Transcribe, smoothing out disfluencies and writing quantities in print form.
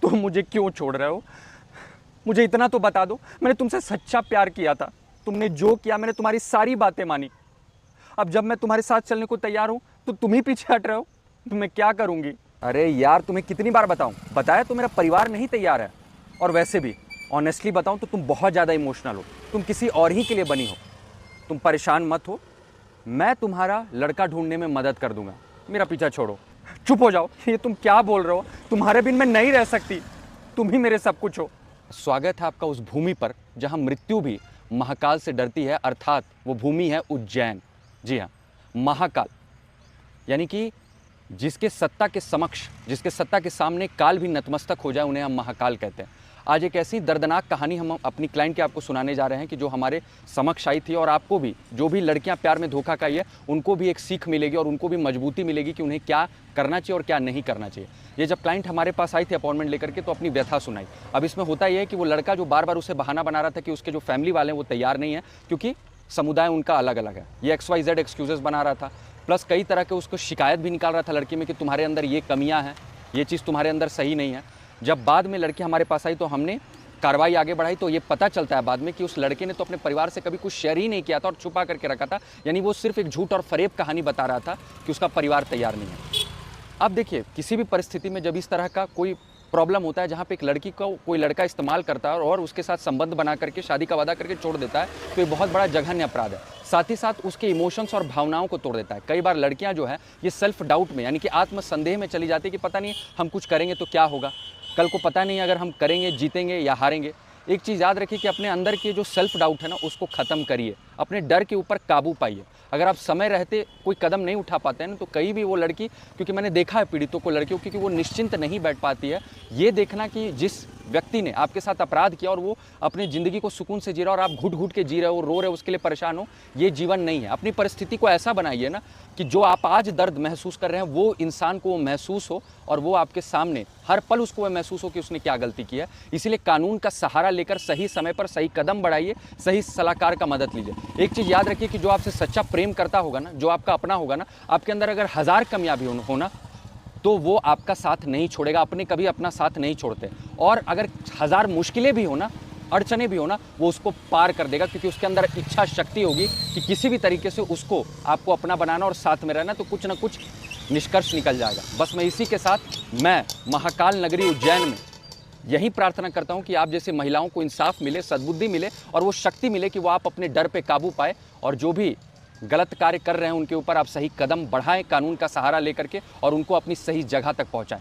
तुम मुझे क्यों छोड़ रहे हो? मुझे इतना तो बता दो, मैंने तुमसे सच्चा प्यार किया था। तुमने जो किया, मैंने तुम्हारी सारी बातें मानी। अब जब मैं तुम्हारे साथ चलने को तैयार हूं तो तुम ही पीछे हट रहे हो। तो मैं क्या करूंगी? अरे यार, तुम्हें कितनी बार बताऊं? बताया तो मेरा परिवार नहीं तैयार है। और वैसे भी ऑनेस्टली बताऊं तो तुम बहुत ज़्यादा इमोशनल हो। तुम किसी और ही के लिए बनी हो। तुम परेशान मत हो, मैं तुम्हारा लड़का ढूंढने में मदद कर दूंगा। मेरा पीछा छोड़ो। चुप हो जाओ। ये तुम क्या बोल रहे हो? तुम्हारे बिन मैं नहीं रह सकती। तुम ही मेरे सब कुछ हो। स्वागत है आपका उस भूमि पर जहां मृत्यु भी महाकाल से डरती है, अर्थात वो भूमि है उज्जैन। जी हाँ, महाकाल, यानी कि जिसके सत्ता के समक्ष, जिसके सत्ता के सामने काल भी नतमस्तक हो जाए, उन्हें हम महाकाल कहते हैं। आज एक ऐसी दर्दनाक कहानी हम अपनी क्लाइंट के आपको सुनाने जा रहे हैं कि जो हमारे समक्ष आई थी, और आपको भी, जो भी लड़कियां प्यार में धोखा खाई है, उनको भी एक सीख मिलेगी और उनको भी मजबूती मिलेगी कि उन्हें क्या करना चाहिए और क्या नहीं करना चाहिए। ये जब क्लाइंट हमारे पास आई थी अपॉइंटमेंट लेकर के, तो अपनी व्यथा सुनाई। अब इसमें होता यह है कि वो लड़का जो बार बार उसे बहाना बना रहा था कि उसके जो फैमिली वाले हैं वो तैयार नहीं है, क्योंकि समुदाय उनका अलग अलग है, ये XYZ एक्सक्यूजेस बना रहा था। प्लस कई तरह के उसको शिकायत भी निकाल रहा था लड़की में कि तुम्हारे अंदर ये कमियां हैं, ये चीज़ तुम्हारे अंदर सही नहीं है। जब बाद में लड़की हमारे पास आई तो हमने कार्रवाई आगे बढ़ाई, तो ये पता चलता है बाद में कि उस लड़के ने तो अपने परिवार से कभी कुछ शेयर ही नहीं किया था और छुपा करके रखा था। यानी वो सिर्फ एक झूठ और फरेब कहानी बता रहा था कि उसका परिवार तैयार नहीं है। अब देखिए, किसी भी परिस्थिति में जब इस तरह का कोई प्रॉब्लम होता है जहाँ पे एक लड़की को कोई लड़का इस्तेमाल करता है और उसके साथ संबंध बना करके शादी का वादा करके छोड़ देता है, तो ये बहुत बड़ा जघन्य अपराध है। साथ ही साथ उसके इमोशंस और भावनाओं को तोड़ देता है। कई बार लड़कियां जो है ये सेल्फ डाउट में, यानी कि आत्मसंदेह में चली जाती है कि पता नहीं हम कुछ करेंगे तो क्या होगा, कल को पता नहीं अगर हम करेंगे जीतेंगे या हारेंगे। एक चीज़ याद रखिए कि अपने अंदर के जो सेल्फ डाउट है ना, उसको ख़त्म करिए, अपने डर के ऊपर काबू पाइए। अगर आप समय रहते कोई कदम नहीं उठा पाते हैं ना, तो कहीं भी वो लड़की, क्योंकि मैंने देखा है पीड़ितों को, लड़कियों, क्योंकि वो निश्चिंत नहीं बैठ पाती है। ये देखना कि जिस व्यक्ति ने आपके साथ अपराध किया और वो अपनी ज़िंदगी को सुकून से जी रहा और आप घुट घुट के जी रहे हो, रो रहे हो, उसके लिए परेशान हो, ये जीवन नहीं है। अपनी परिस्थिति को ऐसा बनाइए ना कि जो आप आज दर्द महसूस कर रहे हैं वो इंसान को वो महसूस हो और वो आपके सामने हर पल उसको वह महसूस हो कि उसने क्या गलती की है। इसीलिए कानून का सहारा लेकर सही समय पर सही कदम बढ़ाइए, सही सलाहकार का मदद लीजिए। एक चीज़ याद रखिए कि जो आपसे सच्चा प्रेम करता होगा ना, जो आपका अपना होगा ना, आपके अंदर अगर 1000 कमियां भी होना तो वो आपका साथ नहीं छोड़ेगा। अपने कभी अपना साथ नहीं छोड़ते। और अगर 1000 मुश्किलें भी हो ना, अड़चने भी हो ना, वो उसको पार कर देगा, क्योंकि उसके अंदर इच्छा शक्ति होगी कि किसी भी तरीके से उसको आपको अपना बनाना और साथ में रहना, तो कुछ ना कुछ निष्कर्ष निकल जाएगा। बस मैं इसी के साथ मैं महाकाल नगरी उज्जैन में यही प्रार्थना करता हूं कि आप जैसे महिलाओं को इंसाफ मिले, सद्बुद्धि मिले और वो शक्ति मिले कि वो आप अपने डर पे काबू पाए, और जो भी गलत कार्य कर रहे हैं उनके ऊपर आप सही कदम बढ़ाएं कानून का सहारा लेकर के, और उनको अपनी सही जगह तक पहुंचाएं।